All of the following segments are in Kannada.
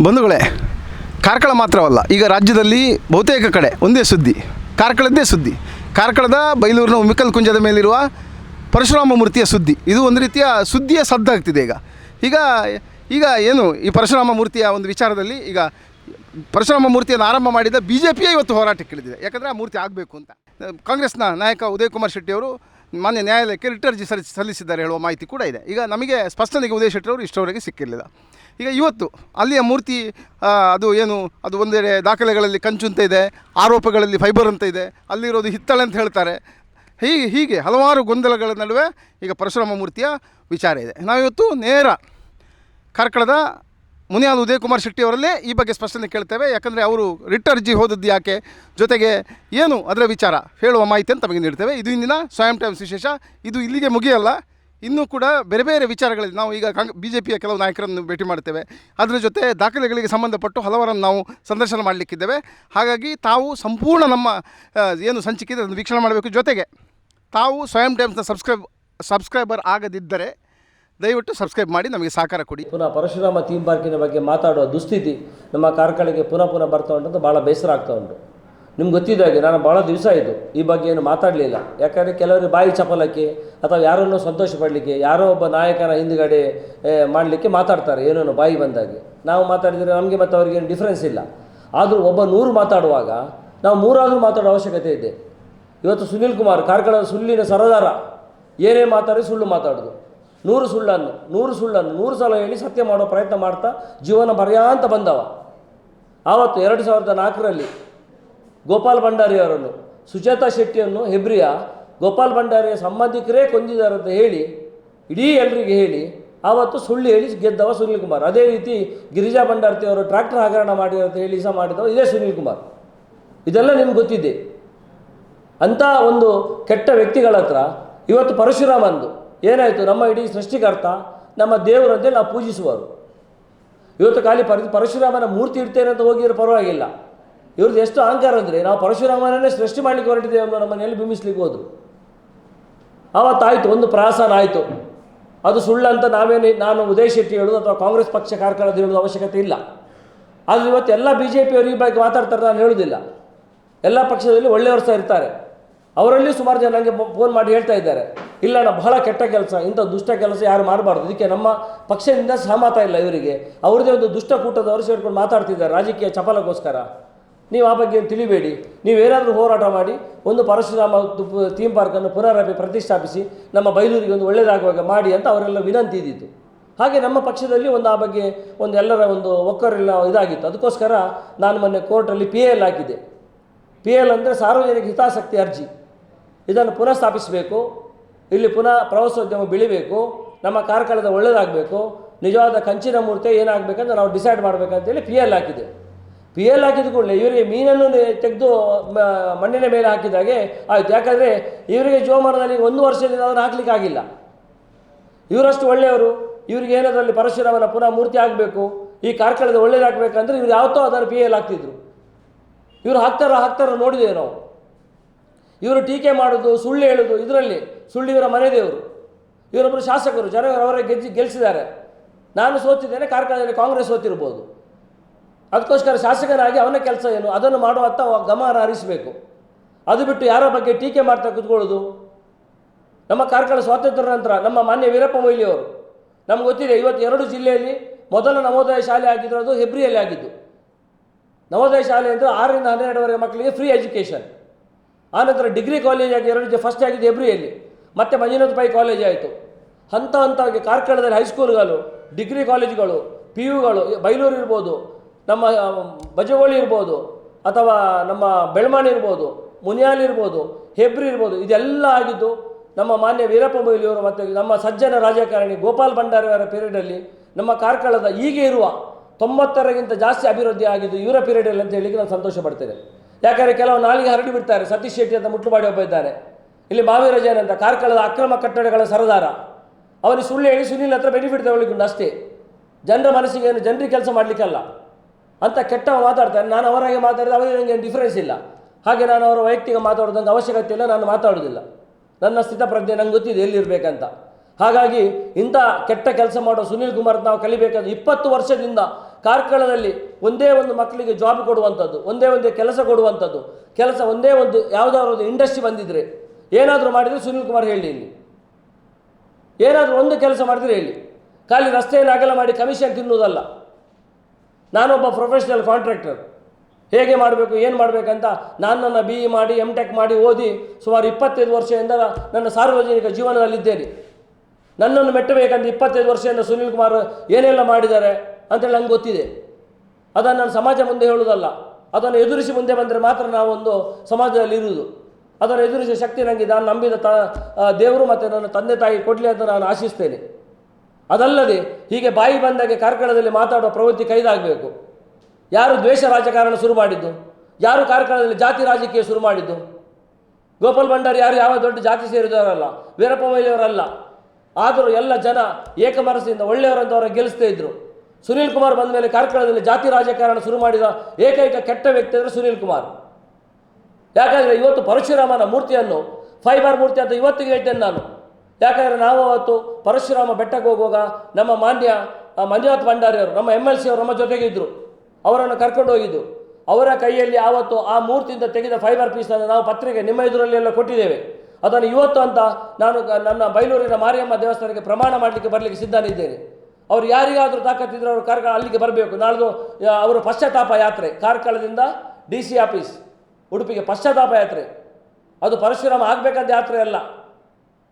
ಬಂಧುಗಳೇ, ಕಾರ್ಕಳ ಮಾತ್ರವಲ್ಲ, ಈಗ ರಾಜ್ಯದಲ್ಲಿ ಬಹುತೇಕ ಕಡೆ ಒಂದೇ ಸುದ್ದಿ, ಕಾರ್ಕಳದ್ದೇ ಸುದ್ದಿ. ಕಾರ್ಕಳದ ಬೈಲೂರಿನ ಉಮಿಕಲ್ ಕುಂಜದ ಮೇಲಿರುವ ಪರಶುರಾಮ ಮೂರ್ತಿಯ ಸುದ್ದಿ. ಇದು ಒಂದು ರೀತಿಯ ಸುದ್ದಿಯ ಸದ್ದಾಗ್ತಿದೆ ಈಗ ಈಗ ಏನು ಈ ಪರಶುರಾಮ ಮೂರ್ತಿಯ ಒಂದು ವಿಚಾರದಲ್ಲಿ ಈಗ ಪರಶುರಾಮ ಮೂರ್ತಿಯನ್ನು ಆರಂಭ ಮಾಡಿದ BJPಯೇ ಇವತ್ತು ಹೋರಾಟಕ್ಕೆ ಇಳಿದಿದೆ. ಯಾಕಂದರೆ ಆ ಮೂರ್ತಿ ಆಗಬೇಕು ಅಂತ ಕಾಂಗ್ರೆಸ್ನ ನಾಯಕ ಉದಯ್ ಕುಮಾರ್ ಶೆಟ್ಟಿ ಅವರು ಮಾನ್ಯ ನ್ಯಾಯಾಲಯಕ್ಕೆ ರಿಟ್ ಅರ್ಜಿ ಸಲ್ಲಿಸಿದ್ದಾರೆ ಹೇಳುವ ಮಾಹಿತಿ ಕೂಡ ಇದೆ. ಈಗ ನಮಗೆ ಸ್ಪಷ್ಟನೆಗೆ ಉದಯ್ ಶೆಟ್ಟಿ ಅವರು ಇಷ್ಟರವರೆಗೆ ಸಿಕ್ಕಿರಲಿಲ್ಲ. ಈಗ ಇವತ್ತು ಅಲ್ಲಿಯ ಮೂರ್ತಿ ಅದು ಒಂದೆಡೆ ದಾಖಲೆಗಳಲ್ಲಿ ಕಂಚು ಅಂತ ಇದೆ, ಆರೋಪಗಳಲ್ಲಿ ಫೈಬರ್ ಅಂತ ಇದೆ, ಅಲ್ಲಿರೋದು ಹಿತ್ತಳೆ ಅಂತ ಹೇಳ್ತಾರೆ. ಹೀಗೆ ಹಲವಾರು ಗೊಂದಲಗಳ ನಡುವೆ ಈಗ ಪರಶುರಾಮ ಮೂರ್ತಿಯ ವಿಚಾರ ಇದೆ. ನಾವಿವತ್ತು ನೇರ ಕಾರ್ಕಳದ ಮುನಿಯಾಲ್ ಉದಯ್ ಕುಮಾರ್ ಶೆಟ್ಟಿ ಅವರಲ್ಲೇ ಈ ಬಗ್ಗೆ ಸ್ಪಷ್ಟನೆ ಕೇಳ್ತೇವೆ. ಯಾಕಂದರೆ ಅವರು ರಿಟ್ ಅರ್ಜಿ ಹೋದದ್ದು ಯಾಕೆ, ಜೊತೆಗೆ ಏನು ಅದರ ವಿಚಾರ ಹೇಳುವ ಮಾಹಿತಿಯನ್ನು ತಮಗೆ ನೀಡ್ತೇವೆ. ಇದು ಇಂದಿನ ಸ್ವಯಂ ಟೈಮ್ಸ್ ವಿಶೇಷ. ಇದು ಇಲ್ಲಿಗೆ ಮುಗಿಯಲ್ಲ, ಇನ್ನೂ ಕೂಡ ಬೇರೆ ಬೇರೆ ವಿಚಾರಗಳಿದೆ. ನಾವು ಈಗ BJPಯ ಕೆಲವು ನಾಯಕರನ್ನು ಭೇಟಿ ಮಾಡ್ತೇವೆ. ಅದರ ಜೊತೆ ದಾಖಲೆಗಳಿಗೆ ಸಂಬಂಧಪಟ್ಟು ಹಲವರನ್ನು ನಾವು ಸಂದರ್ಶನ ಮಾಡಲಿಕ್ಕಿದ್ದೇವೆ. ಹಾಗಾಗಿ ತಾವು ಸಂಪೂರ್ಣ ನಮ್ಮ ಏನು ಸಂಚಿಕೆ ಇದೆ ಅದನ್ನು ವೀಕ್ಷಣೆ ಮಾಡಬೇಕು. ಜೊತೆಗೆ ತಾವು ಸ್ವಯಂ ಟೈಮ್ಸ್ನ ಸಬ್ಸ್ಕ್ರೈಬರ್ ಆಗದಿದ್ದರೆ ದಯವಿಟ್ಟು ಸಬ್ಸ್ಕ್ರೈಬ್ ಮಾಡಿ ನಮಗೆ ಸಹಕಾರ ಕೊಡಿ. ಪುನಃ ಪರಶುರಾಮ ಥೀಮ್ ಪಾರ್ಕಿನ ಬಗ್ಗೆ ಮಾತಾಡುವ ದುಸ್ಥಿತಿ ನಮ್ಮ ಕಾರ್ಕಳಕ್ಕೆ ಪುನಃ ಬರ್ತಾ ಉಂಟು ಅಂತ ಭಾಳ ಬೇಸರ ಆಗ್ತಾ ಉಂಟು. ನಿಮ್ಗೆ ಗೊತ್ತಿದ್ದಾಗೆ ನಾನು ಭಾಳ ದಿವಸ ಆಯಿತು ಈ ಬಗ್ಗೆ ಏನು ಮಾತಾಡಲಿಲ್ಲ. ಯಾಕಂದರೆ ಕೆಲವರು ಬಾಯಿ ಚಪಲಕ್ಕೆ ಅಥವಾ ಯಾರನ್ನು ಸಂತೋಷ ಪಡಲಿಕ್ಕೆ ಯಾರೋ ಒಬ್ಬ ನಾಯಕನ ಹಿಂದುಗಡೆ ಮಾಡಲಿಕ್ಕೆ ಮಾತಾಡ್ತಾರೆ ಏನೇನೋ ಬಾಯಿ ಬಂದಾಗೆ. ನಾವು ಮಾತಾಡಿದರೆ ನಮಗೆ ಮತ್ತು ಅವ್ರಿಗೇನು ಡಿಫ್ರೆನ್ಸ್ ಇಲ್ಲ. ಆದರೂ ಒಬ್ಬ 100 ಮಾತಾಡುವಾಗ ನಾವು 3 ಮಾತಾಡೋ ಅವಶ್ಯಕತೆ ಇದೆ. ಇವತ್ತು ಸುನೀಲ್ ಕುಮಾರ್ ಕಾರ್ಕಳದ ಸುಳ್ಳಿನ ಸರದಾರ, ಏನೇ ಮಾತಾಡಿ ಸುಳ್ಳು ಮಾತಾಡೋದು, 100 ಸುಳ್ಳನ್ನು 100 ಸಲ ಹೇಳಿ ಸತ್ಯ ಮಾಡೋ ಪ್ರಯತ್ನ ಮಾಡ್ತಾ ಜೀವನ ಪರ್ಯಾಂತ ಬಂದವ. ಆವತ್ತು 2004ರಲ್ಲಿ ಗೋಪಾಲ್ ಭಂಡಾರಿಯವರನ್ನು, ಸುಜಾತಾ ಶೆಟ್ಟಿಯನ್ನು ಹೆಬ್ರಿಯ ಗೋಪಾಲ್ ಭಂಡಾರಿಯ ಸಂಬಂಧಿಕರೇ ಕೊಂದಿದ್ದಾರೆ ಅಂತ ಹೇಳಿ ಇಡೀ ಎಲ್ಲರಿಗೆ ಹೇಳಿ ಆವತ್ತು ಸುಳ್ಳು ಹೇಳಿ ಗೆದ್ದವ ಸುನೀಲ್ ಕುಮಾರ್. ಅದೇ ರೀತಿ ಗಿರಿಜಾ ಭಂಡಾರ್ತಿಯವರು ಟ್ರ್ಯಾಕ್ಟರ್ ಹಗರಣ ಮಾಡಿರೋ ಅಂತ ಹೇಳಿ ಮಾಡಿದವ ಇದೇ ಸುನೀಲ್ ಕುಮಾರ್. ಇದೆಲ್ಲ ನಿಮ್ಗೆ ಗೊತ್ತಿದೆ. ಅಂಥ ಒಂದು ಕೆಟ್ಟ ವ್ಯಕ್ತಿಗಳ ಹತ್ರ ಇವತ್ತು ಪರಶುರಾಮಂದು ಏನಾಯಿತು, ನಮ್ಮ ಇಡೀ ಸೃಷ್ಟಿಕರ್ತ ನಮ್ಮ ದೇವರಂತೆ ನಾವು ಪೂಜಿಸುವರು. ಇವತ್ತು ಖಾಲಿ ಪರಶುರಾಮನ ಮೂರ್ತಿ ಇಡ್ತೇನೆ ಅಂತ ಹೋಗಿರೋ ಪರವಾಗಿಲ್ಲ. ಇವ್ರದ್ದು ಎಷ್ಟು ಅಹಂಕಾರ ಅಂದರೆ ನಾವು ಪರಶುರಾಮನನ್ನೇ ಸೃಷ್ಟಿ ಮಾಡಲಿಕ್ಕೆ ಹೊರಟಿದ್ದೇವೆ ಅನ್ನೋ ನಮ್ಮನ್ನೆಲ್ಲಿ ಬಿಂಬಿಸ್ಲಿಕ್ಕೆ ಹೋದರು. ಆವತ್ತಾಯಿತು, ಒಂದು ಪ್ರಾಸನ ಆಯಿತು. ಅದು ಸುಳ್ಳಂತ ನಾನು ಉದಯ್ ಶೆಟ್ಟಿ ಹೇಳೋದು ಅಥವಾ ಕಾಂಗ್ರೆಸ್ ಪಕ್ಷ ಕಾರ್ಕಳದ ಹೇಳೋದು ಅವಶ್ಯಕತೆ ಇಲ್ಲ. ಆದರೆ ಇವತ್ತು ಎಲ್ಲ BJPಯವರು ಈ ಬಗ್ಗೆ ಮಾತಾಡ್ತಾರೆ, ನಾನು ಹೇಳೋದಿಲ್ಲ. ಎಲ್ಲ ಪಕ್ಷದಲ್ಲಿ ಒಳ್ಳೆಯವರು ಸಹ ಇರ್ತಾರೆ. ಅವರಲ್ಲಿ ಸುಮಾರು ಜನ ನನಗೆ ಫೋನ್ ಮಾಡಿ ಹೇಳ್ತಾ ಇದ್ದಾರೆ, ಇಲ್ಲ ನಾವು ಬಹಳ ಕೆಟ್ಟ ಕೆಲಸ, ಇಂಥ ದುಷ್ಟ ಕೆಲಸ ಯಾರು ಮಾಡಬಾರ್ದು, ಇದಕ್ಕೆ ನಮ್ಮ ಪಕ್ಷದಿಂದ ಸಹಮತ ಇಲ್ಲ ಇವರಿಗೆ, ಅವ್ರದ್ದೇ ಒಂದು ದುಷ್ಟಕೂಟದವರು ಸೇರ್ಕೊಂಡು ಮಾತಾಡ್ತಿದ್ದಾರೆ ರಾಜಕೀಯ ಚಪಲಕ್ಕೋಸ್ಕರ. ನೀವು ಆ ಬಗ್ಗೆ ತಿಳಿಬೇಡಿ. ನೀವೇನಾದರೂ ಹೋರಾಟ ಮಾಡಿ ಒಂದು ಪರಶುರಾಮ ಥೀಮ್ ಪಾರ್ಕನ್ನು ಪ್ರತಿಷ್ಠಾಪಿಸಿ ನಮ್ಮ ಬೈಲೂರಿಗೆ ಒಂದು ಒಳ್ಳೆಯದಾಗುವಾಗ ಮಾಡಿ ಅಂತ ಅವರೆಲ್ಲ ವಿನಂತಿ ಇದ್ದಿತ್ತು. ಹಾಗೆ ನಮ್ಮ ಪಕ್ಷದಲ್ಲಿ ಆ ಬಗ್ಗೆ ಎಲ್ಲರ ಒಕ್ಕರೆಲ್ಲ ಇದಾಗಿತ್ತು. ಅದಕ್ಕೋಸ್ಕರ ನಾನು ಮೊನ್ನೆ ಕೋರ್ಟಲ್ಲಿ PL ಹಾಕಿದೆ. PL ಅಂದರೆ ಸಾರ್ವಜನಿಕ ಹಿತಾಸಕ್ತಿ ಅರ್ಜಿ. ಇದನ್ನು ಪುನಃ ಸ್ಥಾಪಿಸಬೇಕು, ಇಲ್ಲಿ ಪುನಃ ಪ್ರವಾಸೋದ್ಯಮ ಬೆಳಿಬೇಕು, ನಮ್ಮ ಕಾರ್ಕಳದ ಒಳ್ಳೆಯದಾಗಬೇಕು, ನಿಜವಾದ ಕಂಚಿನ ಮೂರ್ತಿ ಏನಾಗಬೇಕಂತ ನಾವು ಡಿಸೈಡ್ ಮಾಡಬೇಕಂತೇಳಿ PL ಹಾಕಿದೆ. PL ಹಾಕಿದ ಕೂಡಲೇ ಇವರಿಗೆ ಮೀನನ್ನು ತೆಗೆದು ಮಣ್ಣಿನ ಮೇಲೆ ಹಾಕಿದಾಗೆ ಆಯಿತು. ಯಾಕಂದರೆ ಇವರಿಗೆ ಜೀವಮಾನದಲ್ಲಿ 1 ವರ್ಷದಿಂದ ಅದನ್ನು ಹಾಕ್ಲಿಕ್ಕೆ ಆಗಿಲ್ಲ. ಇವರಷ್ಟು ಒಳ್ಳೆಯವರು, ಇವ್ರಿಗೆ ಏನದರಲ್ಲಿ ಪರಶುರಾಮನ ಪುನಃ ಮೂರ್ತಿ ಆಗಬೇಕು, ಈ ಕಾರ್ಕಳದ ಒಳ್ಳೆಯದಾಗಬೇಕಂದ್ರೆ ಇವ್ರು ಯಾವತ್ತೋ ಅದನ್ನು PL ಹಾಕ್ತಿದ್ರು. ಇವರು ಹಾಕ್ತಾರೋ ನೋಡಿದ್ದೇವೆ ನಾವು. ಇವರು ಟೀಕೆ ಮಾಡೋದು, ಸುಳ್ಳು ಹೇಳೋದು, ಇದರಲ್ಲಿ ಸುಳ್ಳು ಇವರ ಮನೆ ದೇವರು. ಇವರೊಬ್ಬರು ಶಾಸಕರು, ಜನ ಅವರೇ ಗೆಲ್ಲಿಸಿದ್ದಾರೆ. ನಾನು ಸೋತಿದ್ದೇನೆ, ಕಾರ್ಕಳದಲ್ಲಿ ಕಾಂಗ್ರೆಸ್ ಸೋತಿರ್ಬೋದು. ಅದಕ್ಕೋಸ್ಕರ ಶಾಸಕನಾಗಿ ಅವನ ಕೆಲಸ ಏನು ಅದನ್ನು ಮಾಡುವಂಥ ಗಮನ ಹರಿಸಬೇಕು. ಅದು ಬಿಟ್ಟು ಯಾರ ಬಗ್ಗೆ ಟೀಕೆ ಮಾಡ್ತಾ ಕೂತ್ಕೊಳ್ಳೋದು. ನಮ್ಮ ಕಾರ್ಕಳ ಸ್ವಾತಂತ್ರ್ಯ ನಂತರ ನಮ್ಮ ಮಾನ್ಯ ವೀರಪ್ಪ ಮೊಯ್ಲಿಯವರು, ನಮ್ಗೆ ಗೊತ್ತಿದೆ, ಇವತ್ತು 2 ಜಿಲ್ಲೆಯಲ್ಲಿ ಮೊದಲ ನವೋದಯ ಶಾಲೆ ಆಗಿದ್ದು ಹೆಬ್ರಿಯಲ್ಲಿ ಆಗಿದ್ದು. ನವೋದಯ ಶಾಲೆ ಅಂದರೆ 6ರಿಂದ 12ವರೆಗೆ ಮಕ್ಕಳಿಗೆ ಫ್ರೀ ಎಜುಕೇಷನ್. ಆನಂತರ ಡಿಗ್ರಿ ಕಾಲೇಜ್ ಆಗಿ 2 ಫಸ್ಟ್ ಆಗಿದ್ದು ಹೆಬ್ರಿಯಲ್ಲಿ, ಮತ್ತು ಮಂಜುನಾಥ ಪೈ ಕಾಲೇಜ್ ಆಯಿತು. ಹಂತವಾಗಿ ಕಾರ್ಕಳದಲ್ಲಿ ಹೈಸ್ಕೂಲ್ಗಳು, ಡಿಗ್ರಿ ಕಾಲೇಜುಗಳು, PUಗಳು ಬೈಲೂರು ಇರ್ಬೋದು, ನಮ್ಮ ಬಜಗೋಳಿ ಇರ್ಬೋದು, ಅಥವಾ ನಮ್ಮ ಬೆಳಮಾಣಿ ಇರ್ಬೋದು, ಮುನಿಯಾಲ್ ಇರ್ಬೋದು, ಹೆಬ್ರಿ ಇರ್ಬೋದು, ಇದೆಲ್ಲ ಆಗಿದ್ದು ನಮ್ಮ ಮಾನ್ಯ ವೀರಪ್ಪ ಮೊಯ್ಲಿಯವರು ಮತ್ತು ನಮ್ಮ ಸಜ್ಜನ ರಾಜಕಾರಣಿ ಗೋಪಾಲ್ ಭಂಡಾರಿಯವರ ಪೀರಿಯಡಲ್ಲಿ ನಮ್ಮ ಕಾರ್ಕಳದ ಈಗ ಇರುವ 90ಕ್ಕಿಂತ ಜಾಸ್ತಿ ಅಭಿವೃದ್ಧಿ ಆಗಿದ್ದು ಇವರ ಪೀರಿಯಡಲ್ಲಿ ಅಂತ ಹೇಳಿಕ್ಕೆ ನಾನು ಸಂತೋಷ ಪಡ್ತೇನೆ. ಯಾಕಂದರೆ ಕೆಲವು ನಾಲಿಗೆ ಹರಡಿ ಬಿಡ್ತಾರೆ. ಸತೀಶ್ ಶೆಟ್ಟಿ ಅಂತ ಮುಟ್ಲುಬಾಡಿ ಒಬ್ಬ ಇದ್ದಾನೆ, ಇಲ್ಲಿ ಮಾವಿರಜನ್ ಅಂತ ಕಾರ್ಕಳದ ಅಕ್ರಮ ಕಟ್ಟಡಗಳ ಸರದಾರ. ಅವನಿಗೆ ಸುಳ್ಳು ಹೇಳಿ ಸುನೀಲ್ ಹತ್ರ ಬೆನಿಫಿಟ್ ತಗೊಳ್ಳಿಕ್ಕೆ ಅಷ್ಟೇ, ಜನರ ಮನಸ್ಸಿಗೆ ಏನು ಜನರಿಗೆ ಕೆಲಸ ಮಾಡಲಿಕ್ಕಲ್ಲ ಅಂತ ಕೆಟ್ಟವ ಮಾತಾಡ್ತಾರೆ. ನಾನು ಅವರಾಗೆ ಮಾತಾಡಿದ್ರೆ ಅವರಿಗೆ ನನಗೆ ಏನು ಡಿಫ್ರೆನ್ಸ್ ಇಲ್ಲ. ಹಾಗೆ ನಾನು ಅವರ ವೈಯಕ್ತಿಕ ಮಾತಾಡೋದಂಗೆ ಅವಶ್ಯಕತೆ ಇಲ್ಲ, ನಾನು ಮಾತಾಡೋದಿಲ್ಲ. ನನ್ನ ಸ್ಥಿತಪ್ರಜ್ಞೆ ನಂಗೆ ಗೊತ್ತಿದೆ ಎಲ್ಲಿರಬೇಕಂತ. ಹಾಗಾಗಿ ಇಂಥ ಕೆಟ್ಟ ಕೆಲಸ ಮಾಡೋ ಸುನೀಲ್ ಕುಮಾರ್ ನಾವು ಕಲಿಬೇಕಾದ್ರೆ 20 ವರ್ಷದಿಂದ ಕಾರ್ಕಳದಲ್ಲಿ ಒಂದೇ ಒಂದು ಮಕ್ಕಳಿಗೆ ಜಾಬ್ ಕೊಡುವಂಥದ್ದು, ಒಂದೇ ಕೆಲಸ ಕೊಡುವಂಥದ್ದು, ಒಂದೇ ಒಂದು ಯಾವುದಾದ್ರು ಒಂದು ಇಂಡಸ್ಟ್ರಿ ಬಂದಿದ್ರೆ ಏನಾದರೂ ಮಾಡಿದರೆ ಸುನೀಲ್ ಕುಮಾರ್ ಹೇಳಿ, ಇಲ್ಲಿ ಏನಾದರೂ ಒಂದು ಕೆಲಸ ಮಾಡಿದರೆ ಹೇಳಿ. ಖಾಲಿ ರಸ್ತೆಯನ್ನು ಅಗಲ ಮಾಡಿ ಕಮಿಷನ್ ತಿನ್ನುವುದಲ್ಲ. ನಾನೊಬ್ಬ ಪ್ರೊಫೆಷನಲ್ ಕಾಂಟ್ರಾಕ್ಟರ್, ಹೇಗೆ ಮಾಡಬೇಕು ಏನು ಮಾಡಬೇಕಂತ ನನ್ನ BE ಮಾಡಿ MTech ಮಾಡಿ ಓದಿ ಸುಮಾರು 25 ವರ್ಷದಿಂದ ನನ್ನ ಸಾರ್ವಜನಿಕ ಜೀವನದಲ್ಲಿದ್ದೇನೆ. ನನ್ನನ್ನು ಮೆಟ್ಟಬೇಕಂತ 25 ವರ್ಷದಿಂದ ಸುನೀಲ್ ಕುಮಾರ್ ಏನೆಲ್ಲ ಮಾಡಿದ್ದಾರೆ ಅಂತೇಳಿ ನಂಗೆ ಗೊತ್ತಿದೆ. ಅದನ್ನು ನಾನು ಸಮಾಜ ಮುಂದೆ ಹೇಳುವುದಲ್ಲ, ಅದನ್ನು ಎದುರಿಸಿ ಮುಂದೆ ಬಂದರೆ ಮಾತ್ರ ನಾವೊಂದು ಸಮಾಜದಲ್ಲಿ ಇರುವುದು. ಅದನ್ನು ಎದುರಿಸುವ ಶಕ್ತಿ ನನಗೆ ನಾನು ನಂಬಿದ ದೇವರು ಮತ್ತು ನನ್ನ ತಂದೆ ತಾಯಿ ಕೊಡಲಿ ಅಂತ ನಾನು ಆಶಿಸ್ತೇನೆ. ಅದಲ್ಲದೆ ಹೀಗೆ ಬಾಯಿ ಬಂದಾಗೆ ಕಾರ್ಕಳದಲ್ಲಿ ಮಾತಾಡುವ ಪ್ರವೃತ್ತಿ ಕೈದಾಗಬೇಕು. ಯಾರು ದ್ವೇಷ ರಾಜಕಾರಣ ಶುರು ಮಾಡಿದ್ದು? ಯಾರು ಕಾರ್ಕಳದಲ್ಲಿ ಜಾತಿ ರಾಜಕೀಯ ಶುರು ಮಾಡಿದ್ದು? ಗೋಪಾಲ್ ಭಂಡಾರಿ ಯಾರು ಯಾವ ದೊಡ್ಡ ಜಾತಿ ಸೇರಿದವರಲ್ಲ, ವೀರಪ್ಪ ಮೊಯ್ಲಿಯವರಲ್ಲ. ಆದರೂ ಎಲ್ಲ ಜನ ಏಕಮನಸ್ಸಿಂದ ಒಳ್ಳೆಯವರಂತ ಅವರ ಗೆಲ್ಲಿಸ್ತಾ ಇದ್ರು. ಸುನೀಲ್ ಕುಮಾರ್ ಬಂದ ಮೇಲೆ ಕಾರ್ಕಳದಲ್ಲಿ ಜಾತಿ ರಾಜಕಾರಣ ಶುರು ಮಾಡಿದ ಏಕೈಕ ಕೆಟ್ಟ ವ್ಯಕ್ತಿ ಅಂದರೆ ಸುನೀಲ್ ಕುಮಾರ್. ಯಾಕಂದರೆ ಇವತ್ತು ಪರಶುರಾಮನ ಮೂರ್ತಿಯನ್ನು ಫೈಬರ್ ಮೂರ್ತಿ ಅಂತ ಇವತ್ತಿಗೆ ಹೇಳ್ತೇನೆ ನಾನು. ಯಾಕಂದರೆ ನಾವು ಅವತ್ತು ಪರಶುರಾಮ ಬೆಟ್ಟಕ್ಕೆ ಹೋಗುವಾಗ ನಮ್ಮ ಮಾನ್ಯ ಮಂಜುನಾಥ್ ಭಂಡಾರಿಯವರು, ನಮ್ಮ MLC ಅವರು ನಮ್ಮ ಜೊತೆಗೆ ಇದ್ದರು. ಅವರನ್ನು ಕರ್ಕೊಂಡು ಹೋಗಿದ್ದು. ಅವರ ಕೈಯಲ್ಲಿ ಆವತ್ತು ಆ ಮೂರ್ತಿಯಿಂದ ತೆಗೆದ ಫೈಬರ್ ಪೀಸನ್ನು ನಾವು ಪತ್ರಿಕೆ ನಿಮ್ಮ ಎದುರಲ್ಲಿ ಎಲ್ಲ ಕೊಟ್ಟಿದ್ದೇವೆ. ಅದನ್ನು ಇವತ್ತು ಅಂತ ನಾನು ನನ್ನ ಬೈಲೂರಿನ ಮಾರಿಯಮ್ಮ ದೇವಸ್ಥಾನಕ್ಕೆ ಪ್ರಮಾಣ ಮಾಡಲಿಕ್ಕೆ ಬರಲಿಕ್ಕೆ ಸಿದ್ಧನಿದ್ದೇನೆ. ಅವರು ಯಾರಿಗಾದರೂ ತಾಕತ್ತಿದ್ರೆ ಅವರು ಕಾರ್ಕಳ ಅಲ್ಲಿಗೆ ಬರಬೇಕು. ನಾಳ್ದು ಅವರ ಪಶ್ಚಾತ್ತಾಪ ಯಾತ್ರೆ ಕಾರ್ಕಳದಿಂದ DC ಆಫೀಸ್ ಉಡುಪಿಗೆ ಪಶ್ಚಾತ್ತಾಪ ಯಾತ್ರೆ, ಅದು ಪರಶುರಾಮ ಆಗಬೇಕಂತ ಯಾತ್ರೆ ಅಲ್ಲ,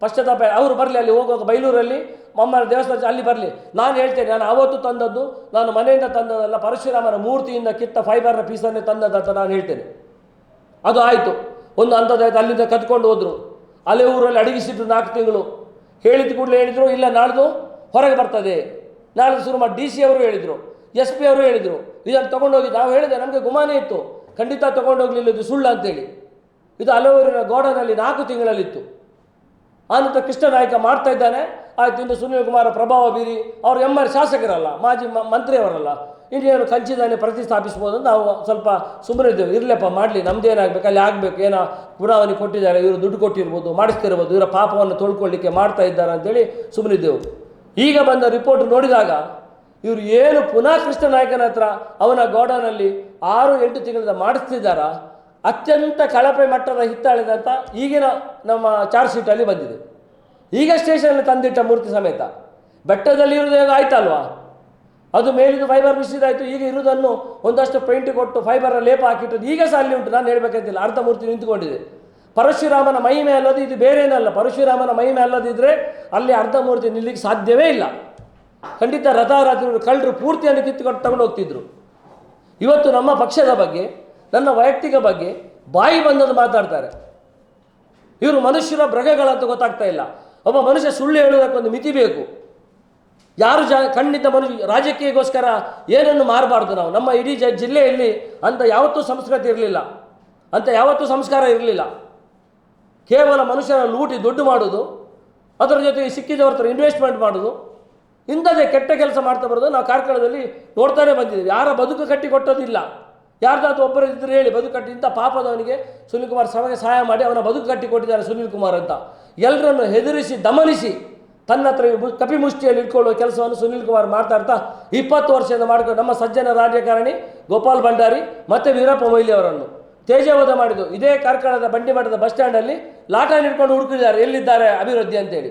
ಪಶ್ಚಾತ್ತಾಪ. ಅವರು ಬರಲಿ, ಅಲ್ಲಿ ಹೋಗುವಾಗ ಬೈಲೂರಲ್ಲಿ ಅಮ್ಮನ ದೇವಸ್ಥಾನ ಅಲ್ಲಿ ಬರಲಿ. ನಾನು ಹೇಳ್ತೇನೆ, ನಾನು ಅವತ್ತು ತಂದದ್ದು ನಾನು ಮನೆಯಿಂದ ತಂದದ್ದಲ್ಲ, ಪರಶುರಾಮನ ಮೂರ್ತಿಯಿಂದ ಕಿತ್ತ ಫೈಬರ್ನ ಪೀಸನ್ನೇ ತಂದದ್ದಂತ ನಾನು ಹೇಳ್ತೇನೆ. ಅದು ಆಯಿತು, ಒಂದು ಅಂಥದ್ದಾಯ್ತು. ಅಲ್ಲಿಂದ ಕದ್ಕೊಂಡು ಹೋದರು. ಅಲ್ಲೇ ಊರಲ್ಲಿ ಅಡಗಿಸಿದ್ರು 4 ತಿಂಗಳು. ಹೇಳಿದ ಕೂಡಲೇ ಹೇಳಿದರು, ಇಲ್ಲ ನಾಳ್ದು ಹೊರಗೆ ಬರ್ತದೆ, ನಾಳೆ ಶುರು ಮಾಡಿ. DC ಅವರು ಹೇಳಿದರು, SP ಅವರು ಹೇಳಿದರು, ಇದನ್ನು ತೊಗೊಂಡೋಗಿ. ನಾವು ಹೇಳಿದೆ, ನಮಗೆ ಗುಮಾನೇ ಇತ್ತು, ಖಂಡಿತ ತೊಗೊಂಡೋಗ್ಲಿಲ್ಲ, ಇದು ಸುಳ್ಳು ಅಂತೇಳಿ. ಇದು ಹಲವೂರಿನ ಗೋಡನಲ್ಲಿ 4 ತಿಂಗಳಲ್ಲಿತ್ತು. ಆನಂತರ ಕೃಷ್ಣ ನಾಯಕ ಮಾಡ್ತಾ ಇದ್ದಾನೆ. ಆಯ್ತು, ಇನ್ನು ಸುನೀಲ್ ಕುಮಾರ ಪ್ರಭಾವ ಬೀರಿ ಅವರು MR ಶಾಸಕರಲ್ಲ, ಮಾಜಿ ಮಂತ್ರಿಯವರಲ್ಲ, ಇನ್ನೇನು ಕಂಚಿದಾನೆ ಪ್ರತಿಷ್ಠಾಪಿಸ್ಬೋದು ಅಂತ ನಾವು ಸ್ವಲ್ಪ ಸುಮ್ಮನೆ ಇದ್ದೇವೆ. ಇರಲಪ್ಪ ಮಾಡಲಿ, ನಮ್ದೇನಾಗಬೇಕು, ಅಲ್ಲಿ ಆಗಬೇಕು, ಏನೋ ಪುನಾವನಿ ಕೊಟ್ಟಿದ್ದಾರೆ, ಇವರು ದುಡ್ಡು ಕೊಟ್ಟಿರ್ಬೋದು, ಮಾಡಿಸ್ತಿರ್ಬೋದು, ಇವರ ಪಾಪವನ್ನು ತೊಳ್ಕೊಳ್ಳಿಕ್ಕೆ ಮಾಡ್ತಾ ಇದ್ದಾರೆ ಅಂತೇಳಿ ಸುಮ್ಮನಿದ್ದೆವು. ಈಗ ಬಂದ ರಿಪೋರ್ಟ್ ನೋಡಿದಾಗ ಇವರು ಏನು ಪುನಃ ಕೃಷ್ಣ ನಾಯಕನ ಹತ್ರ ಅವನ ಗೋಡನಲ್ಲಿ 6-8 ತಿಂಗಳಿಂದ ಮಾಡಿಸ್ತಿದ್ದಾರ, ಅತ್ಯಂತ ಕಳಪೆ ಮಟ್ಟದ ಹಿತ್ತಾಳಿದಂತ ಈಗಿನ ನಮ್ಮ ಚಾರ್ಜ್ ಶೀಟಲ್ಲಿ ಬಂದಿದೆ. ಈಗ ಸ್ಟೇಷನಲ್ಲಿ ತಂದಿಟ್ಟ ಮೂರ್ತಿ ಸಮೇತ ಬೆಟ್ಟದಲ್ಲಿ ಇರುವುದು ಆಯ್ತಲ್ವಾ, ಅದು ಮೇಲಿದು ಫೈಬರ್ ಮಿಶ್ರಿದಾಯಿತು. ಈಗ ಇರುವುದನ್ನು ಒಂದಷ್ಟು ಪೇಂಟ್ ಕೊಟ್ಟು ಫೈಬರ್ ಲೇಪ ಹಾಕಿಟ್ಟದ್ದು ಈಗ ಸಹ ಅಲ್ಲಿ ಉಂಟು. ನಾನು ಹೇಳಬೇಕಂತಿಲ್ಲ, ಅರ್ಧ ಮೂರ್ತಿ ನಿಂತುಕೊಂಡಿದೆ. ಪರಶುರಾಮನ ಮಹಿಮೆ ಅಲ್ಲದು, ಇದು ಬೇರೇನಲ್ಲ. ಪರಶುರಾಮನ ಮಹಿಮೆ ಅಲ್ಲದಿದ್ದರೆ ಅಲ್ಲಿ ಅರ್ಧ ಮೂರ್ತಿ ನಿಲ್ಲಿಕ್ಕೆ ಸಾಧ್ಯವೇ ಇಲ್ಲ. ಖಂಡಿತ ರಥಾರಾತ್ರಿ ಕಳ್ಳರು ಪೂರ್ತಿಯನ್ನು ಕಿತ್ತುಕೊಂಡು ತಗೊಂಡು ಹೋಗ್ತಿದ್ರು. ಇವತ್ತು ನಮ್ಮ ಪಕ್ಷದ ಬಗ್ಗೆ, ನನ್ನ ವೈಯಕ್ತಿಕ ಬಗ್ಗೆ ಬಾಯಿ ಬಂದದ್ದು ಮಾತಾಡ್ತಾರೆ. ಇವರು ಮನುಷ್ಯರ ಮೃಗಗಳಂತ ಗೊತ್ತಾಗ್ತಾ ಇಲ್ಲ. ಒಬ್ಬ ಮನುಷ್ಯ ಸುಳ್ಳು ಹೇಳುವುದಕ್ಕೊಂದು ಮಿತಿ ಬೇಕು. ಯಾರು ಖಂಡಿತ ಮನುಷ್ಯ ರಾಜಕೀಯಕ್ಕೋಸ್ಕರ ಏನನ್ನು ಮಾರಬಾರ್ದು. ನಾವು ನಮ್ಮ ಇಡೀ ಜಿಲ್ಲೆಯಲ್ಲಿ ಅಂತ ಯಾವತ್ತೂ ಸಂಸ್ಕೃತಿ ಇರಲಿಲ್ಲ, ಅಂತ ಯಾವತ್ತೂ ಸಂಸ್ಕಾರ ಇರಲಿಲ್ಲ. ಕೇವಲ ಮನುಷ್ಯನ ಲೂಟಿ ದುಡ್ಡು ಮಾಡೋದು, ಅದರ ಜೊತೆಗೆ ಸಿಕ್ಕಿದವ್ರ ಹತ್ರ ಇನ್ವೆಸ್ಟ್ಮೆಂಟ್ ಮಾಡೋದು, ಇಂಥದ್ದೇ ಕೆಟ್ಟ ಕೆಲಸ ಮಾಡ್ತಾ ಬರೋದು ನಾವು ಕಾರ್ಕಳದಲ್ಲಿ ನೋಡ್ತಾನೆ ಬಂದಿದ್ದೀವಿ. ಯಾರ ಬದುಕು ಕಟ್ಟಿ ಕೊಟ್ಟೋದಿಲ್ಲ. ಯಾರ್ದಾದ್ರು ಒಬ್ಬರು ಇದ್ದರೆ ಹೇಳಿ ಬದುಕು ಕಟ್ಟಿ, ಇಂಥ ಪಾಪದವನಿಗೆ ಸುನೀಲ್ ಕುಮಾರ್ ಸಹಾಯ ಮಾಡಿ ಅವನ ಬದುಕು ಕಟ್ಟಿ ಕೊಟ್ಟಿದ್ದಾರೆ ಸುನೀಲ್ ಕುಮಾರ್ ಅಂತ. ಎಲ್ಲರನ್ನು ಹೆದರಿಸಿ ದಮನಿಸಿ ತನ್ನ ಹತ್ರ ಕಪಿಮುಷ್ಟಿಯಲ್ಲಿ ಇಟ್ಕೊಳ್ಳುವ ಕೆಲಸವನ್ನು ಸುನೀಲ್ ಕುಮಾರ್ ಮಾತಾಡ್ತಾ 20 ವರ್ಷದಿಂದ ಮಾಡ್ಕೊಂಡು ನಮ್ಮ ಸಜ್ಜನ ರಾಜಕಾರಣಿ ಗೋಪಾಲ್ ಭಂಡಾರಿ ಮತ್ತು ವೀರಪ್ಪ ಮೊಯ್ಲಿ ಅವರನ್ನು ತೇಜವಧ ಮಾಡಿದ್ದು ಇದೇ ಕಾರ್ಕಳದ ಬಂಡಿಮಠದ ಬಸ್ ಸ್ಟ್ಯಾಂಡಲ್ಲಿ ಲಾಠಾನ್ ಹಿಡ್ಕೊಂಡು ಹುಡುಕಿದ್ದಾರೆ, ಎಲ್ಲಿದ್ದಾರೆ ಅಭಿವೃದ್ಧಿ ಅಂತೇಳಿ.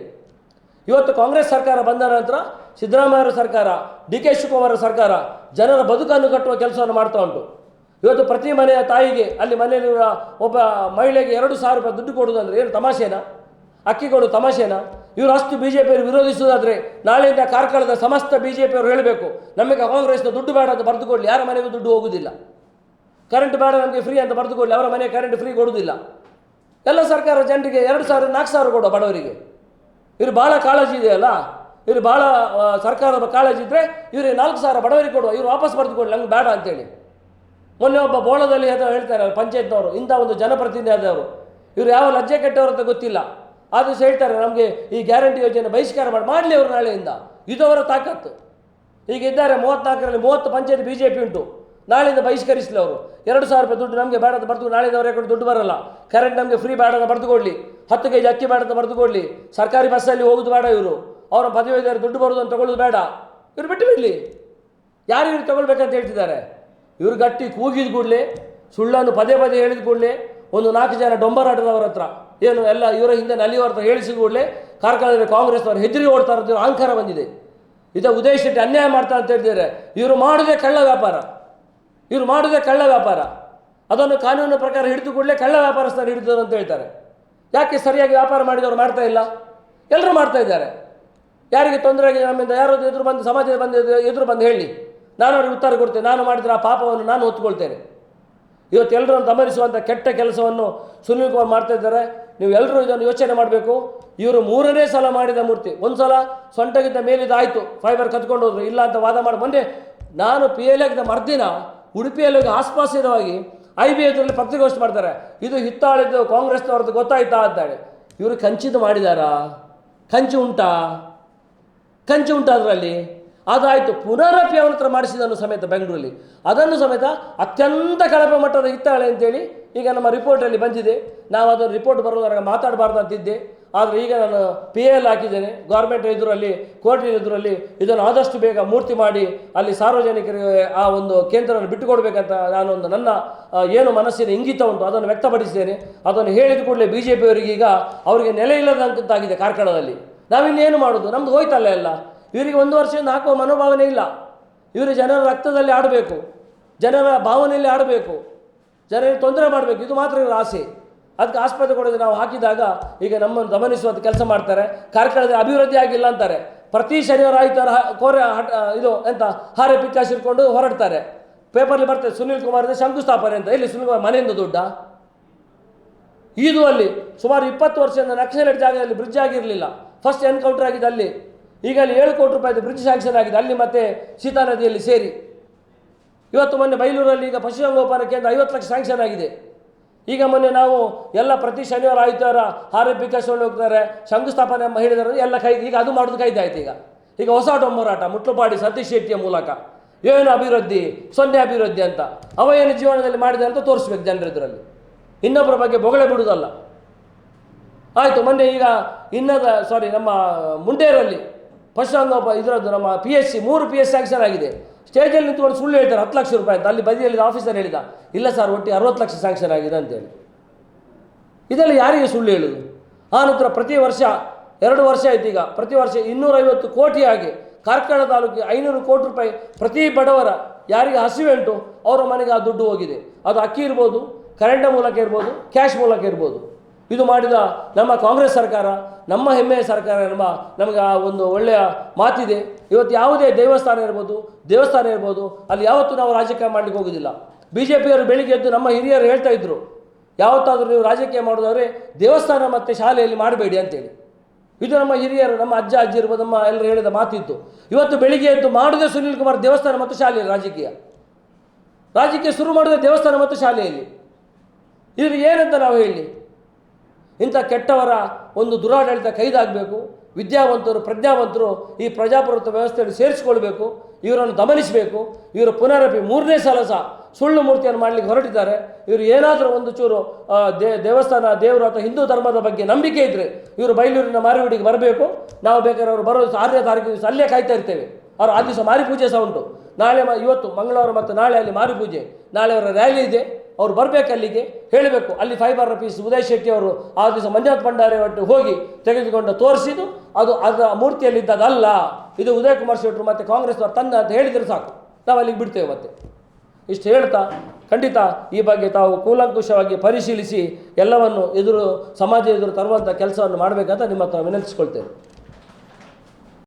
ಇವತ್ತು ಕಾಂಗ್ರೆಸ್ ಸರ್ಕಾರ ಬಂದ ನಂತರ ಸಿದ್ದರಾಮಯ್ಯ ಸರ್ಕಾರ, DK ಶಿವಕುಮಾರ್ ಸರ್ಕಾರ ಜನರ ಬದುಕನ್ನು ಕಟ್ಟುವ ಕೆಲಸವನ್ನು ಮಾಡ್ತಾ ಉಂಟು. ಇವತ್ತು ಪ್ರತಿ ಮನೆಯ ತಾಯಿಗೆ, ಅಲ್ಲಿ ಮನೆಯಲ್ಲಿರುವ ಒಬ್ಬ ಮಹಿಳೆಗೆ 2,000 ರೂಪಾಯಿ ದುಡ್ಡು ಕೊಡುವುದಂದ್ರೆ ಏನು ತಮಾಷೆನಾ? ಅಕ್ಕಿ ಕೊಡು ತಮಾಷೆನಾ? ಇವರು ಅಷ್ಟು BJಪಿಯವರು ವಿರೋಧಿಸುವುದಾದರೆ ನಾಳೆಯಿಂದ ಕಾರ್ಕಳದ ಸಮಸ್ತ BJಪಿಯವರು ಹೇಳಬೇಕು, ನಮಗೆ ಕಾಂಗ್ರೆಸ್ನ ದುಡ್ಡು ಬೇಡ ಅಂತ ಬರೆದುಕೊಳ್ಳಿ. ಯಾರ ಮನೆಗೂ ದುಡ್ಡು ಹೋಗುವುದಿಲ್ಲ. ಕರೆಂಟ್ ಬೇಡ ನಮಗೆ ಫ್ರೀ ಅಂತ ಬರೆದುಕೊಳ್ಳಿ, ಅವರ ಮನೆ ಕರೆಂಟ್ ಫ್ರೀ ಕೊಡುವುದಿಲ್ಲ. ಎಲ್ಲ ಸರ್ಕಾರ ಜನರಿಗೆ 2,000 4,000 ಕೊಡುವ ಬಡವರಿಗೆ. ಇವರು ಭಾಳ ಕಾಳಜಿ ಇದೆಯಲ್ಲ, ಇವರು ಭಾಳ ಸರ್ಕಾರದ ಕಾಳಜಿ ಇದ್ದರೆ ಇವರಿಗೆ 4,000 ಬಡವರಿಗೆ ಕೊಡುವ, ಇವರು ವಾಪಸ್ ಬರೆದುಕೊಳ್ಳಿ ನಂಗೆ ಬೇಡ ಅಂತೇಳಿ. ಮೊನ್ನೆ ಒಬ್ಬ ಬೋಳದಲ್ಲಿ ಹೇಳ್ತಾರೆ ಪಂಚಾಯತ್ನವರು, ಇಂಥ ಒಂದು ಜನಪ್ರತಿನಿಧಿ ಆದವರು, ಇವರು ಯಾವ ಲಜ್ಜೆ ಕೆಟ್ಟವರು ಅಂತ ಗೊತ್ತಿಲ್ಲ. ಆದರೂ ಸಹ ಹೇಳ್ತಾರೆ ನಮಗೆ ಈ ಗ್ಯಾರಂಟಿ ಯೋಜನೆ ಬಹಿಷ್ಕಾರ ಮಾಡಲಿ ಅವರು ನಾಳೆಯಿಂದ. ಇದು ಅವರ ತಾಕತ್ತು. ಈಗ ಇದ್ದಾರೆ 34ರಲ್ಲಿ 30 ಪಂಚಾಯತ್ BJಪಿ ಉಂಟು. ನಾಳೆಯಿಂದ ಬಹಿಷ್ಕರಿಸಲಿ ಅವರು. 2,000 ರೂಪಾಯಿ ದುಡ್ಡು ನಮಗೆ ಬೇಡ ಅಂತ ಬರೆದು ನಾಳೆಯಿಂದ ಅವರೇ ದುಡ್ಡು ಬರಲ್ಲ. ಕರೆಂಟ್ ನಮಗೆ ಫ್ರೀ ಬೇಡ ಅಂತ ಬರೆದುಕೊಳ್ಳಿ, 10 kg ಅಕ್ಕಿ ಬೇಡ ಅಂತ ಬರೆದುಕೊಳ್ಳಿ, ಸರ್ಕಾರಿ ಬಸ್ಸಲ್ಲಿ ಹೋಗೋದು ಬೇಡ, ಇವರು ಅವರ ಪದವೀಧರ ದುಡ್ಡು ಬರೋದು ಅಂತ ತಗೊಳ್ಳೋದು ಬೇಡ, ಇವರು ಬಿಟ್ಟು ಬಿಡಲಿ. ಯಾರು ಇವ್ರು ತಗೊಳ್ಬೇಕಂತ ಹೇಳ್ತಿದ್ದಾರೆ? ಇವರು ಗಟ್ಟಿ ಕೂಗಿದ ಕೂಡಲೇ, ಸುಳ್ಳನ್ನು ಪದೇ ಪದೇ ಹೇಳಿದ ಕೂಡಲೇ, ಒಂದು 4 ಜನ ಡೊಂಬರಾಟದವರ ಹತ್ರ ಏನು ಎಲ್ಲ ಇವರ ಹಿಂದೆ ನಲಿಯವರ ಹತ್ರ ಹೇಳಿಸಿದ ಕೂಡಲೇ ಕಾರ್ಕಳದಲ್ಲಿ ಕಾಂಗ್ರೆಸ್ನವರು ಹೆದರಿ ಓಡ್ತಾ ಇರೋದು ಅಹಂಕಾರ ಬಂದಿದೆ. ಇದು ಉದಯ್ ಶೆಟ್ಟಿ ಅನ್ಯಾಯ ಮಾಡ್ತಾರೆ ಅಂತ ಹೇಳ್ತಿದ್ದಾರೆ. ಇವರು ಮಾಡೋದೇ ಕಳ್ಳ ವ್ಯಾಪಾರ, ಇವರು ಮಾಡೋದೇ ಕಳ್ಳ ವ್ಯಾಪಾರ. ಅದನ್ನು ಕಾನೂನು ಪ್ರಕಾರ ಹಿಡಿದು ಕೂಡಲೇ ಕಳ್ಳ ವ್ಯಾಪಾರಸ್ಥರು ಹಿಡಿದರು ಅಂತ ಹೇಳ್ತಾರೆ. ಯಾಕೆ ಸರಿಯಾಗಿ ವ್ಯಾಪಾರ ಮಾಡಿದವರು ಮಾಡ್ತಾ ಇಲ್ಲ? ಎಲ್ಲರೂ ಮಾಡ್ತಾ ಇದ್ದಾರೆ. ಯಾರಿಗೆ ತೊಂದರೆ ಆಗಿದೆ ನಮ್ಮಿಂದ ಯಾರು ಎದುರು ಬಂದು ಸಮಾಜದ ಬಂದು ಎದುರು ಬಂದು ಹೇಳಿ, ನಾನು ಅವ್ರಿಗೆ ಉತ್ತರ ಕೊಡ್ತೇನೆ. ನಾನು ಮಾಡಿದರೆ ಆ ಪಾಪವನ್ನು ನಾನು ಹೊತ್ತುಕೊಳ್ತೇನೆ. ಇವತ್ತು ಎಲ್ಲರನ್ನು ಗಮನಿಸುವಂಥ ಕೆಟ್ಟ ಕೆಲಸವನ್ನು ಸುನೀಲ್ ಕುಮಾರ್ ಮಾಡ್ತಾ ಇದ್ದಾರೆ. ನೀವು ಎಲ್ಲರೂ ಇದನ್ನು ಯೋಚನೆ ಮಾಡಬೇಕು. ಇವರು 3ನೇ ಸಲ ಮಾಡಿದ ಮೂರ್ತಿ. ಒಂದು ಸಲ ಸೊಂಟಗಿಂತ ಮೇಲಿದಾಯಿತು, ಫೈಬರ್ ಕತ್ಕೊಂಡು ಹೋದ್ರು, ಇಲ್ಲ ಅಂತ ವಾದ ಮಾಡಿ ಮೊನ್ನೆ ನಾನು PL ಆಗಿದ್ದ ಮರ್ದಿನ ಉಡುಪಿಯಲ್ಲಿ ಹೋಗಿ ಆಸ್ಪಾಸಿದವಾಗಿ IBI ಪತ್ರಿಕಾಗೋಷ್ಠಿ ಮಾಡ್ತಾರೆ. ಇದು ಹಿತ್ತಾಳಿದ್ದು ಕಾಂಗ್ರೆಸ್ನವ್ರದ್ದು ಗೊತ್ತಾಯ್ತಾ ಅಂತೇಳಿ. ಇವರು ಕಂಚಿದು ಮಾಡಿದಾರಾ? ಕಂಚು ಉಂಟಾ? ಕಂಚು ಉಂಟು ಅದರಲ್ಲಿ? ಅದಾಯಿತು. ಪುನರಪಿ ಅವನ ಹತ್ರ ಮಾಡಿಸಿದನ್ನು ಸಮೇತ ಬೆಂಗಳೂರಲ್ಲಿ, ಅದನ್ನು ಸಮೇತ ಅತ್ಯಂತ ಕಳಪೆ ಮಟ್ಟದ ಹಿತ್ತಾಳೆ ಅಂತೇಳಿ ಈಗ ನಮ್ಮ ರಿಪೋರ್ಟಲ್ಲಿ ಬಂದಿದೆ. ನಾವು ಅದನ್ನು ರಿಪೋರ್ಟ್ ಬರೋದ್ರಾಗ ಮಾತಾಡಬಾರ್ದು ಅಂತಿದ್ದೆ. ಆದರೆ ಈಗ ನಾನು PL ಹಾಕಿದ್ದೇನೆ. ಗೌರ್ಮೆಂಟ್ ಎದುರಲ್ಲಿ, ಕೋರ್ಟಿನ ಎದುರಲ್ಲಿ ಇದನ್ನು ಆದಷ್ಟು ಬೇಗ ಮೂರ್ತಿ ಮಾಡಿ ಅಲ್ಲಿ ಸಾರ್ವಜನಿಕರಿಗೆ ಆ ಒಂದು ಕೇಂದ್ರವನ್ನು ಬಿಟ್ಟುಕೊಡ್ಬೇಕಂತ ನಾನೊಂದು ನನ್ನ ಏನು ಮನಸ್ಸಿನ ಇಂಗಿತ ಉಂಟು ಅದನ್ನು ವ್ಯಕ್ತಪಡಿಸಿದ್ದೇನೆ. ಅದನ್ನು ಹೇಳಿದ ಕೂಡಲೇ BJP ಅವರಿಗೆ ಈಗ ಅವರಿಗೆ ನೆಲೆ ಇಲ್ಲದಂತಾಗಿದೆ ಕಾರ್ಕಳದಲ್ಲಿ. ನಾವಿನ್ನೇನು ಮಾಡೋದು? ನಮ್ದು ಹೋಯ್ತಲ್ಲ ಎಲ್ಲ. ಇವರಿಗೆ 1 ವರ್ಷದಿಂದ ಹಾಕುವ ಮನೋಭಾವನೆ ಇಲ್ಲ. ಇವರು ಜನರ ರಕ್ತದಲ್ಲಿ ಆಡಬೇಕು, ಜನರ ಭಾವನೆಯಲ್ಲಿ ಆಡಬೇಕು, ಜನರಿಗೆ ತೊಂದರೆ ಮಾಡಬೇಕು, ಇದು ಮಾತ್ರ ಇವರ ಆಸೆ. ಅದಕ್ಕೆ ಆಸ್ಪತ್ರೆ ಕೊಡೋದು ನಾವು ಹಾಕಿದಾಗ ಈಗ ನಮ್ಮನ್ನು ಗಮನಿಸುವಂಥ ಕೆಲಸ ಮಾಡ್ತಾರೆ. ಕಾರ್ಕಳದಲ್ಲಿ ಅಭಿವೃದ್ಧಿ ಆಗಿಲ್ಲ ಅಂತಾರೆ. ಪ್ರತಿ ಶನಿವಾರ ಆಯ್ತಾರ ಇದು ಎಂತ ಹಾರೆ ಪಿಕ್ಕಾಶ್ ಇಟ್ಕೊಂಡು ಹೊರಡ್ತಾರೆ. ಪೇಪರ್ಲಿ ಬರ್ತದೆ ಸುನೀಲ್ ಕುಮಾರ್ ಶಂಕುಸ್ಥಾಪನೆ ಅಂತ. ಇಲ್ಲಿ ಸುನೀಲ್ ಕುಮಾರ್ ಮನೆಯಿಂದ ದುಡ್ಡ ಇದು ಅಲ್ಲಿ ಸುಮಾರು 20 ವರ್ಷದಿಂದ ನಕ್ಸಲೈಟ್ ಜಾಗದಲ್ಲಿ ಬ್ರಿಡ್ಜ್ ಆಗಿರಲಿಲ್ಲ. ಫಸ್ಟ್ ಎನ್ಕೌಂಟರ್ ಆಗಿದೆ ಅಲ್ಲಿ. ಈಗ ಅಲ್ಲಿ 7 ಕೋಟಿ ರೂಪಾಯಿದು ಬ್ರಿಡ್ಜ್ ಸ್ಯಾಂಕ್ಷನ್ ಆಗಿದೆ ಅಲ್ಲಿ, ಮತ್ತೆ ಸೀತಾ ನದಿಯಲ್ಲಿ ಸೇರಿ. ಇವತ್ತು ಮೊನ್ನೆ ಬೈಲೂರಲ್ಲಿ ಈಗ ಪಶುಸಂಗೋಪನಾ ಕೇಂದ್ರ 50 ಲಕ್ಷ ಸ್ಯಾಂಕ್ಷನ್ ಆಗಿದೆ. ಈಗ ಮೊನ್ನೆ ನಾವು ಎಲ್ಲ ಪ್ರತಿ ಶನಿವಾರ ಆಯ್ತಾರ ಹಾರೆ ಪಿಕಾಸೊಳ್ಳಿ ಹೋಗ್ತಾರೆ, ಶಂಕುಸ್ಥಾಪನೆ ಹೇಳಿದಾರೆ ಎಲ್ಲ ಕೈ. ಈಗ ಅದು ಮಾಡೋದು ಕೈದು ಆಯ್ತು. ಈಗ ಹೊಸ ಡೊಂಬರಾಟ ಮುಟ್ಲುಪಾಡಿ ಸತೀಶ್ ಶೆಟ್ಟಿಯ ಮೂಲಕ ಏನು ಅಭಿವೃದ್ಧಿ, 0 ಅಭಿವೃದ್ಧಿ ಅಂತ ಅವ ಏನು ಜೀವನದಲ್ಲಿ ಮಾಡಿದೆ ಅಂತ ತೋರಿಸ್ಬೇಕು ಜನರ ಎದುರಲ್ಲಿ. ಇನ್ನೊಬ್ಬರ ಬಗ್ಗೆ ಬೊಗಳೆ ಬಿಡುವುದಲ್ಲ. ಆಯಿತು. ಮೊನ್ನೆ ಈಗ ನಮ್ಮ ಮುಂಡೇರಲ್ಲಿ ಪಶುಸಂಗೋಪ ಇದರದ್ದು ನಮ್ಮ PSC 3 PSC ಸ್ಯಾಂಕ್ಷನ್ ಆಗಿದೆ. ಸ್ಟೇಜಲ್ಲಿ ನಿಂತ್ಕೊಂಡು ಸುಳ್ಳು ಹೇಳ್ತಾರೆ 10 ಲಕ್ಷ ರೂಪಾಯಿ ಅಂತ. ಅಲ್ಲಿ ಬದಿಯಲ್ಲಿ ಆಫೀಸರ್ ಹೇಳಿದ, ಇಲ್ಲ ಸರ್ ಒಟ್ಟು 60 ಲಕ್ಷ ಸ್ಯಾಂಕ್ಷನ್ ಆಗಿದೆ ಅಂತೇಳಿ. ಇದೆಲ್ಲ ಯಾರಿಗೆ ಸುಳ್ಳು ಹೇಳೋದು? ಆ ನಂತರ ಪ್ರತಿ ವರ್ಷ 2 ವರ್ಷ ಆಯ್ತು ಈಗ, ಪ್ರತಿ ವರ್ಷ 250 ಕೋಟಿ ಆಗಿ ಕಾರ್ಕಳ ತಾಲೂಕಿಗೆ 500 ಕೋಟಿ ರೂಪಾಯಿ ಪ್ರತಿ ಬಡವರ ಯಾರಿಗೆ ಹಸಿವೆ ಉಂಟು ಅವರ ಮನೆಗೆ ಆ ದುಡ್ಡು ಹೋಗಿದೆ. ಅದು ಅಕ್ಕಿ ಇರ್ಬೋದು, ಕರೆಂಟ್ ಮೂಲಕ ಇರ್ಬೋದು, ಕ್ಯಾಶ್ ಮೂಲಕ ಇರ್ಬೋದು. ಇದು ಮಾಡಿದ ನಮ್ಮ ಕಾಂಗ್ರೆಸ್ ಸರ್ಕಾರ, ನಮ್ಮ ಹೆಮ್ಮೆಯ ಸರ್ಕಾರ. ನಮಗೆ ಆ ಒಂದು ಒಳ್ಳೆಯ ಮಾತಿದೆ. ಇವತ್ತು ಯಾವುದೇ ದೇವಸ್ಥಾನ ಇರ್ಬೋದು ಅಲ್ಲಿ ಯಾವತ್ತೂ ನಾವು ರಾಜಕೀಯ ಮಾಡಲಿಕ್ಕೆ ಹೋಗೋದಿಲ್ಲ. BJPಯವರು ಬೆಳಿಗ್ಗೆ ಎದ್ದು ನಮ್ಮ ಹಿರಿಯರು ಹೇಳ್ತಾ ಇದ್ರು, ಯಾವತ್ತಾದರೂ ನೀವು ರಾಜಕೀಯ ಮಾಡೋದಾದರೆ ದೇವಸ್ಥಾನ ಮತ್ತು ಶಾಲೆಯಲ್ಲಿ ಮಾಡಬೇಡಿ ಅಂತೇಳಿ. ಇದು ನಮ್ಮ ಹಿರಿಯರು, ನಮ್ಮ ಅಜ್ಜ ಅಜ್ಜಿ ಇರ್ಬೋದು, ನಮ್ಮ ಎಲ್ಲರೂ ಹೇಳಿದ ಮಾತಿತ್ತು. ಇವತ್ತು ಬೆಳಿಗ್ಗೆ ಎದ್ದು ಮಾಡೋದೇ ಸುನೀಲ್ ಕುಮಾರ್ ದೇವಸ್ಥಾನ ಮತ್ತು ಶಾಲೆಯಲ್ಲಿ ರಾಜಕೀಯ ಶುರು ಮಾಡೋದೇ ದೇವಸ್ಥಾನ ಮತ್ತು ಶಾಲೆಯಲ್ಲಿ. ಇವ್ರಿಗೆ ಏನಂತ ನಾವು ಹೇಳಿ? ಇಂಥ ಕೆಟ್ಟವರ ಒಂದು ದುರಾಡಳಿತ ಕೈದಾಗಬೇಕು. ವಿದ್ಯಾವಂತರು, ಪ್ರಜ್ಞಾವಂತರು ಈ ಪ್ರಜಾಪ್ರಭುತ್ವ ವ್ಯವಸ್ಥೆಯಲ್ಲಿ ಸೇರಿಸಿಕೊಳ್ಬೇಕು. ಇವರನ್ನು ದಮನಿಸಬೇಕು. ಇವರು ಪುನರಪಿ 3ನೇ ಸಲ ಸಹ ಸುಳ್ಳು ಮೂರ್ತಿಯನ್ನು ಮಾಡಲಿಕ್ಕೆ ಹೊರಟಿದ್ದಾರೆ. ಇವರು ಏನಾದರೂ ಒಂದು ಚೂರು ದೇವಸ್ಥಾನ, ದೇವರು ಅಥವಾ ಹಿಂದೂ ಧರ್ಮದ ಬಗ್ಗೆ ನಂಬಿಕೆ ಇದ್ದರೆ ಇವರು ಬೈಲೂರಿನ ಮಾರಿಗುಡಿಗೆ ಬರಬೇಕು. ನಾವು ಬೇಕಾದ್ರೆ ಅವರು ಬರೋದು 6ನೇ ತಾರೀಕು ದಿವಸ ಅಲ್ಲೇ ಕಾಯ್ತಾ ಇರ್ತೇವೆ. ಅವರು ಆ ದಿವಸ ಮಾರಿ ಪೂಜೆ ಸಹ ಉಂಟು. ನಾಳೆ ಇವತ್ತು ಮಂಗಳವಾರ ಮತ್ತು ನಾಳೆ ಅಲ್ಲಿ ಮಾರಿ ಪೂಜೆ, ನಾಳೆ ಅವರ ರ್ಯಾಲಿ ಇದೆ. ಅವ್ರು ಬರಬೇಕು, ಅಲ್ಲಿಗೆ ಹೇಳಬೇಕು. ಅಲ್ಲಿ ಫೈಬರ್ ಪೀಸ್ ಉದಯ್ ಶೆಟ್ಟಿ ಅವರು ಆ ದಿವಸ ಮಂಜುನಾಥ್ ಭಂಡಾರಿ ಒಟ್ಟು ಹೋಗಿ ತೆಗೆದುಕೊಂಡು ತೋರಿಸಿದ್ದು ಅದರ ಮೂರ್ತಿಯಲ್ಲಿದ್ದದಲ್ಲ, ಇದು ಉದಯ್ ಕುಮಾರ್ ಶೆಟ್ಟರು ಮತ್ತು ಕಾಂಗ್ರೆಸ್ನವ್ರು ತಂದ ಅಂತ ಹೇಳಿದರೆ ಸಾಕು, ನಾವು ಅಲ್ಲಿಗೆ ಬಿಡ್ತೇವೆ. ಮತ್ತೆ ಇಷ್ಟು ಹೇಳ್ತಾ ಖಂಡಿತ ಈ ಬಗ್ಗೆ ತಾವು ಕೂಲಂಕುಷವಾಗಿ ಪರಿಶೀಲಿಸಿ ಎಲ್ಲವನ್ನು ಸಮಾಜ ಎದುರು ತರುವಂಥ ಕೆಲಸವನ್ನು ಮಾಡಬೇಕಂತ ನಿಮ್ಮ ಹತ್ರ ವಿನಂತಿಸ್ಕೊಳ್ತೇವೆ.